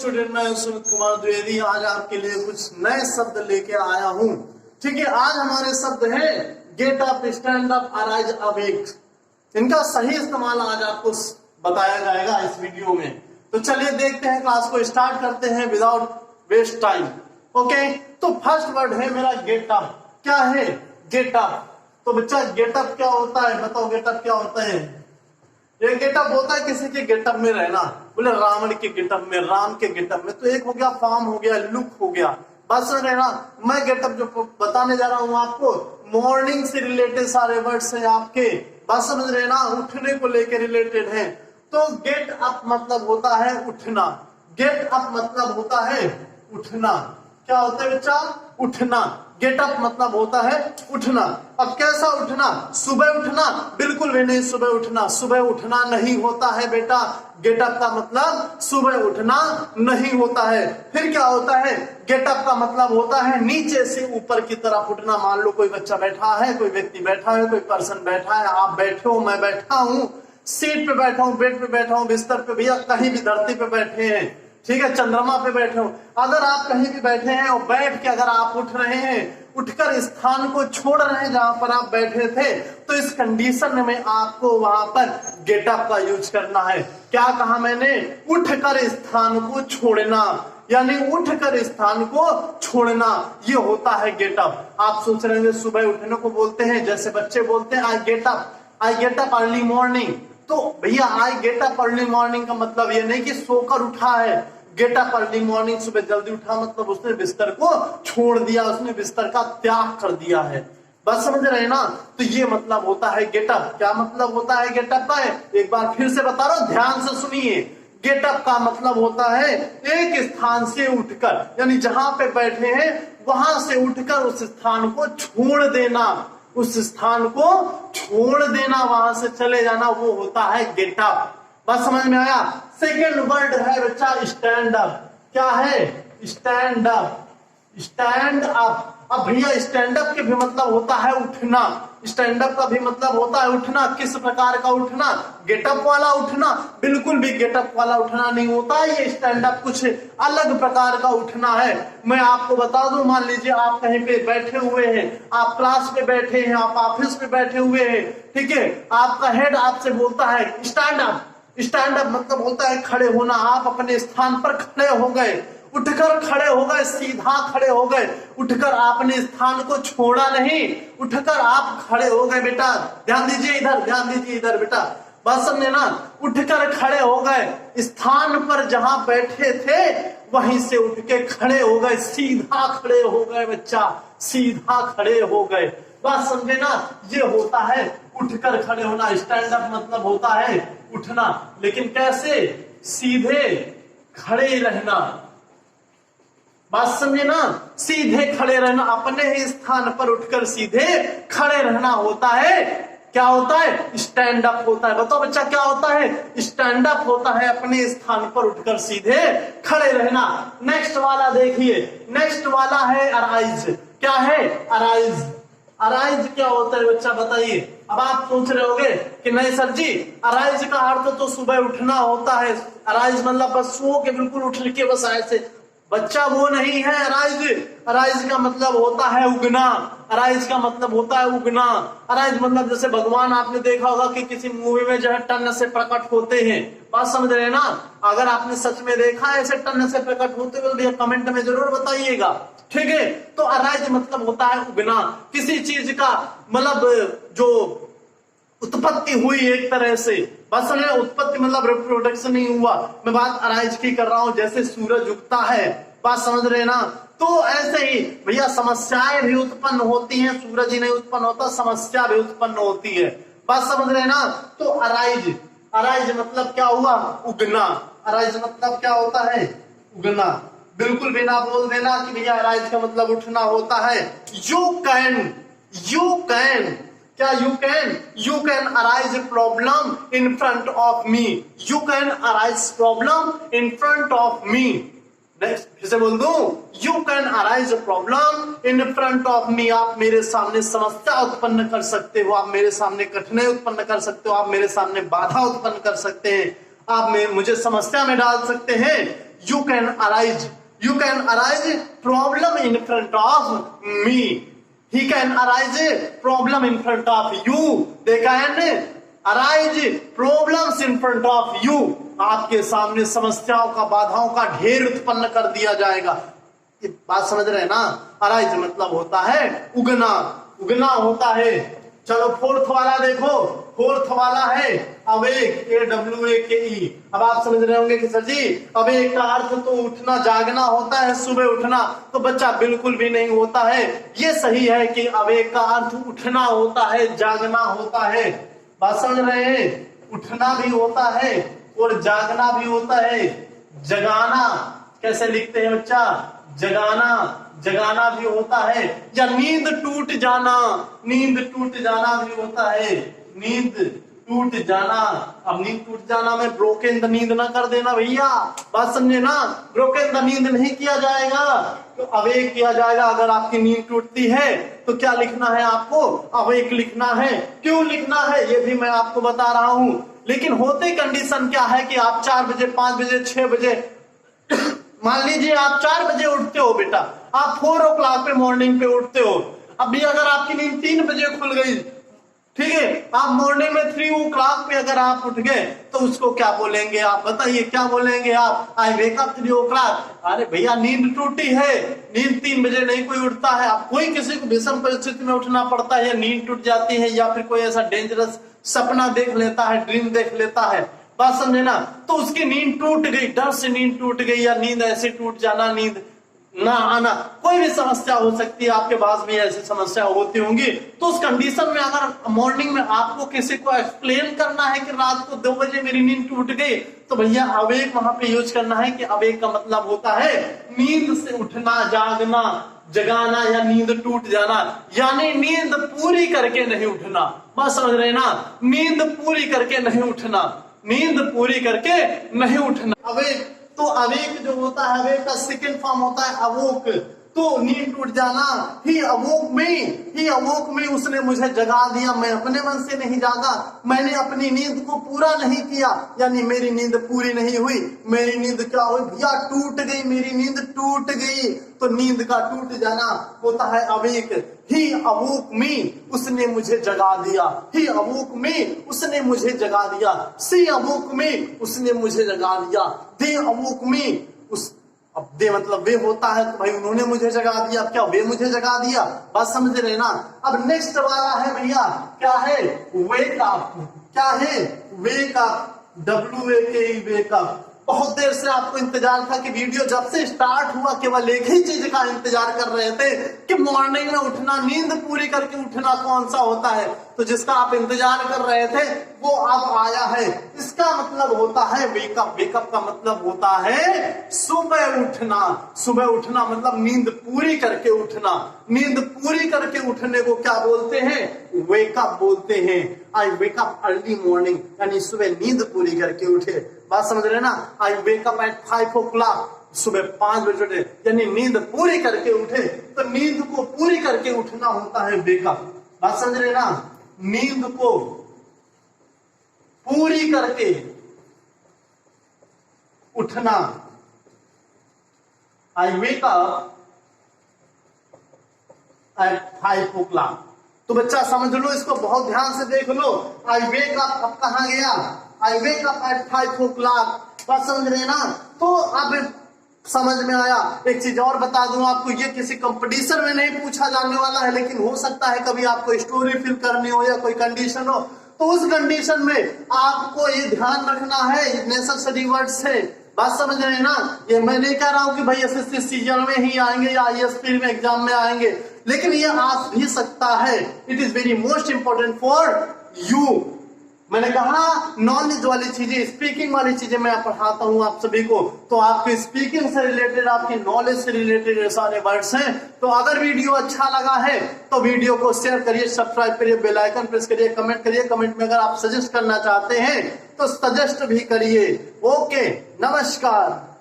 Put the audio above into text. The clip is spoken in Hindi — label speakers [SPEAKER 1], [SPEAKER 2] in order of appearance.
[SPEAKER 1] स्टूडेंट, मैं सुमित कुमार द्विवेदी आज आपके लिए कुछ नए शब्द लेके आया हूँ। ठीक है, आज हमारे शब्द हैं get up, stand up, arise, awake. इनका सही इस्तेमाल आज आपको बताया जाएगा इस वीडियो में। तो चलिए देखते हैं, क्लास को स्टार्ट करते हैं विदाउट वेस्ट टाइम। ओके, तो फर्स्ट वर्ड है मेरा गेट अप। क्या है गेट अप? तो बच्चा गेटअप क्या होता है बताओ, गेटअप क्या होता है? ये गेटअप होता है किसी के गेटअप में रहना। बोले रावण के गेटअप में, राम के गेटअप में, तो एक हो गया फॉर्म, हो गया लुक, हो गया। बस रहना, मैं गेटअप जो बताने जा रहा हूं आपको, मॉर्निंग से रिलेटेड सारे वर्ड्स हैं आपके। बस समझ रहे ना, उठने को लेकर रिलेटेड है। तो गेट अप मतलब होता है उठना। गेट अप मतलब होता है उठना। क्या होता है बच्चा? उठना। गेट अप मतलब होता है उठना। अब कैसा उठना? सुबह उठना? बिल्कुल भी नहीं सुबह उठना। सुबह उठना नहीं होता है बेटा। गेट अप का मतलब सुबह उठना नहीं होता है। फिर क्या होता है? गेट अप का मतलब होता है नीचे से ऊपर की तरफ उठना। मान लो कोई बच्चा बैठा है, कोई व्यक्ति बैठा है, कोई पर्सन बैठा है, आप बैठे हो, मैं बैठा हूं, सीट पे बैठा हूं, बेड पे बैठा हूं, बिस्तर पे, भैया कहीं भी धरती पे बैठे हैं, ठीक है, चंद्रमा पे बैठे हो, अगर आप कहीं भी बैठे हैं और बैठ के अगर आप उठ रहे हैं, उठकर स्थान को छोड़ रहे हैं जहां पर आप बैठे थे, तो इस कंडीशन में आपको वहां पर गेट अप का यूज करना है। क्या कहा मैंने? उठकर स्थान को छोड़ना, यानी उठकर स्थान को छोड़ना, ये होता है गेट अप। आप सोच रहे हैं सुबह उठने को बोलते हैं, जैसे बच्चे बोलते हैं I get up early morning. तो भैया I get up early morning का मतलब ये नहीं कि सोकर उठा है। गेट अप अर्ली मॉर्निंग, सुबह जल्दी उठा मतलब उसने बिस्तर को छोड़ दिया, उसने बिस्तर का त्याग कर दिया है। बस समझ रहे हैं ना? तो ये मतलब होता है गेट अप। क्या मतलब होता है गेट अप का? एक बार फिर से बता रहा हूं, ध्यान से सुनिए। गेट अप का मतलब होता है एक स्थान से उठकर, यानी जहां पे बैठे हैं वहां से उठकर उस स्थान को छोड़ देना, उस स्थान को छोड़ देना, वहां से चले जाना, वो होता है गेट अप। बस समझ में आया? सेकेंड वर्ड है बच्चा स्टैंड अप। क्या है? Stand up. Stand up. अब भैया स्टैंड अप के भी मतलब होता है उठना। स्टैंड अप का भी मतलब होता है उठना। किस प्रकार का उठना? गेटअप वाला उठना? बिल्कुल भी गेटअप वाला उठना नहीं होता है। ये स्टैंड अप कुछ अलग प्रकार का उठना है। मैं आपको बता दूं, मान लीजिए आप कहीं पे बैठे हुए हैं, आप क्लास पे बैठे हैं, आप ऑफिस पे बैठे हुए हैं, ठीक है, आपका हेड आपसे बोलता है स्टैंड अप। स्टैंड अप मतलब होता है खड़े होना। आप अपने स्थान पर खड़े हो गए, उठकर खड़े हो गए, सीधा खड़े हो गए, उठकर आपने स्थान को छोड़ा नहीं, उठकर आप खड़े हो गए। बेटा ध्यान दीजिए इधर, ध्यान दीजिए इधर बेटा, बात समझे ना? उठकर खड़े हो गए, स्थान पर जहां बैठे थे वहीं से उठ के खड़े हो गए, सीधा खड़े हो गए बच्चा, सीधा खड़े हो गए। बात समझे ना? ये होता है उठकर खड़े होना। स्टैंड अप मतलब होता है उठना, लेकिन कैसे? सीधे खड़े रहना। बात समझे ना? सीधे खड़े रहना, अपने ही स्थान पर उठकर सीधे खड़े रहना होता है। क्या होता है? स्टैंड अप होता है। बताओ बच्चा क्या होता है? स्टैंड अप होता है अपने स्थान पर उठकर सीधे खड़े रहना। नेक्स्ट वाला देखिए, नेक्स्ट वाला है अराइज। क्या है? अराइज। अराइज क्या होता है बच्चा बताइए? अब आप सोच रहे होगे कि नहीं सर जी, अराइज का अर्थ तो सुबह उठना होता है। अराइज मतलब बस सो के बिल्कुल उठ के बस ऐसे। बच्चा वो नहीं है अराइज। अराइज का मतलब होता है उगना। अराइज का मतलब होता है उगना। अराइज मतलब जैसे भगवान आपने देखा होगा कि किसी मूवी में जो है टन से प्रकट होते हैं। बात समझ रहे हैं ना? अगर आपने सच में देखा है ऐसे टन से प्रकट होते हुए तो कमेंट में जरूर बताइएगा, ठीक है? तो अराइज मतलब होता है उगना, किसी चीज का मतलब जो उत्पत्ति हुई एक तरह से। बस समझे, उत्पत्ति मतलब रिप्रोडक्शन नहीं हुआ। मैं बात अराइज की कर रहा हूं, जैसे सूरज उगता है। बात समझ रहे ना? तो ऐसे ही भैया समस्याएं भी उत्पन्न होती हैं। सूरज ही नहीं उत्पन्न होता, समस्या भी उत्पन्न होती है। बात समझ रहे ना? तो अराइज, अराइज मतलब क्या हुआ? उगना। अराइज मतलब क्या होता है? उगना। बिल्कुल भी ना बोल देना कि भैया अराइज का मतलब उठना होता है। यू कैन, यू कैन, क्या you can arise problem in front of me. You can arise problem in front of me. Next फिर से बोल दूं, you can arise problem in front of me. आप मेरे सामने समस्या उत्पन्न कर सकते हो, आप मेरे सामने कठिनाई उत्पन्न कर सकते हो, आप मेरे सामने बाधा उत्पन्न कर सकते हैं, आप मुझे समस्या में डाल सकते हैं। you can arise problem in front of me. He can arise problem in front of you. They can arise problems in front of you. आपके सामने समस्याओं का, बाधाओं का ढेर उत्पन्न कर दिया जाएगा। ये बात समझ रहे हैं ना? अराइज मतलब होता है उगना, उगना होता है। चलो फोर्थ वाला देखो, फोर्थ वाला है अवेक, AWAKE। अब आप समझ रहे होंगे कि सर जी अवेक का अर्थ तो उठना, जागना होता है, सुबह उठना। तो बच्चा बिल्कुल भी नहीं होता है। ये सही है कि अवेक का अर्थ उठना होता है, जागना होता है। बात समझ रहे हैं? उठना भी होता है और जागना भी होता है। जगाना कैसे लिखते हैं बच्चा? जगाना, जगाना भी होता है। या नींद टूट जाना, नींद टूट जाना भी होता है। नींद टूट जाना। अब नींद टूट जाना में ब्रोकन द नींद ना कर देना भैया, बात समझे ना? ब्रोकन द नींद नहीं किया जाएगा, तो अवेक किया जाएगा। अगर आपकी नींद टूटती है तो क्या लिखना है आपको? अवेक लिखना है। क्यों लिखना है ये भी मैं आपको बता रहा हूं। लेकिन होते कंडीशन क्या है कि आप 4 बजे, 5 बजे, 6 बजे, मान लीजिए आप 4 बजे उठते हो बेटा, आप 4 o'clock पे मॉर्निंग पे उठते हो। अभी अगर आपकी नींद 3 बजे खुल गई, ठीक है, आप मॉर्निंग में 3 o'clock पे अगर आप उठ गए तो उसको क्या बोलेंगे? आप बताइए क्या बोलेंगे आप? आई वेक अप 3 o'clock। अरे भैया नींद टूटी है, नींद 3 बजे नहीं कोई उठता है। अब कोई किसी को विषम परिस्थिति में उठना पड़ता है, या नींद टूट जाती है, या फिर कोई ऐसा डेंजरस सपना देख लेता है, ड्रीम देख लेता है, बात समझे ना? तो उसकी नींद टूट गई, डर से नींद टूट गई, या नींद ऐसे टूट जाना, नींद ना आना, कोई भी समस्या हो सकती है। आपके पास भी ऐसी समस्या होती होंगी। तो उस कंडीशन में अगर मॉर्निंग में आपको किसी को एक्सप्लेन करना है कि रात को 2 बजे मेरी नींद टूट गई, तो भैया अवेक वहां पे यूज करना है। कि अवेक का मतलब होता है नींद से उठना, जागना, जगाना, या नींद टूट जाना, यानी नींद पूरी करके नहीं उठना। बस समझ रहे ना? नींद पूरी करके नहीं उठना, नींद पूरी करके नहीं उठना। अवेक, तो अवेक जो होता है, अवेक का सेकंड फॉर्म होता है अवोक। तो नींद टूट जाना, ही अवोक में, उसने मुझे जगा दिया। मैं अपने मन से नहीं जागा, मैंने अपनी नींद को पूरा नहीं किया, यानी मेरी नींद पूरी नहीं हुई। मेरी नींद क्या हुई भैया? टूट गई, मेरी नींद टूट गई। तो नींद का टूट जाना होता है अवेक। ही अवोक मी, उसने मुझे जगा दिया। ही अवोक मी, उसने मुझे जगा दिया। सी अवोक मी, उसने मुझे जगा दिया। दे अवोक मी, उस, अब दे मतलब वे होता है, तो भाई उन्होंने मुझे जगा दिया। अब क्या वे मुझे जगा दिया? बात समझ रहे ना? अब नेक्स्ट वाला है भैया, क्या है? Wake up. क्या है? Wake up, WAKE, wake up. बहुत देर से आपको इंतजार था कि वीडियो जब से स्टार्ट हुआ केवल एक ही चीज का इंतजार कर रहे थे कि मॉर्निंग में उठना, नींद पूरी करके उठना कौन सा होता है। तो जिसका आप इंतजार कर रहे थे वो अब आया है। इसका मतलब होता है वेकअप। वेकअप का मतलब होता है सुबह उठना। सुबह उठना मतलब नींद पूरी करके उठना। नींद पूरी करके उठने को क्या बोलते हैं? वेकअप बोलते हैं। आई वेकअप अर्ली मॉर्निंग, यानी सुबह नींद पूरी करके उठे। बात समझ रहे ना? आई वेकअप एट 5 o'clock, सुबह 5 बजे उठे, यानी नींद पूरी करके उठे। तो नींद को पूरी करके उठना होता है वेकअप। बात समझ रहे ना? नींद को पूरी करके उठना, आई वेकअप एट 5 o'clock। तो बच्चा समझ लो, इसको बहुत ध्यान से देख लो। आई वेकअप अब कहां गया? I wake up at 5 o'clock। बात समझ रहे ना? तो अब समझ में आया। एक चीज और बता दूं आपको, ये किसी कंपटीशन में नहीं पूछा जाने वाला है, लेकिन हो सकता है कभी आपको स्टोरी फिल करनी हो या कोई कंडीशन हो, तो उस कंडीशन में आपको ये ध्यान रखना है नेसेसरी वर्ड्स है। बात समझ रहे हैं ना? ये मैं नहीं कह रहा हूं कि भाई SSC सीजन में ही आएंगे या ISP में एग्जाम में आएंगे, लेकिन ये आ भी सकता है। It is very most important for you. मैंने कहा नॉलेज वाली चीजें, स्पीकिंग वाली चीजें मैं पढ़ाता हूं आप सभी को। तो आपके स्पीकिंग से रिलेटेड, आपकी नॉलेज से रिलेटेड ये सारे वर्ड्स हैं। तो अगर वीडियो अच्छा लगा है तो वीडियो को शेयर करिए, सब्सक्राइब करिए, बेल आइकन प्रेस करिए, कमेंट करिए। कमेंट में अगर आप सजेस्ट करना चाहते हैं तो सजेस्ट भी करिए। ओके, नमस्कार।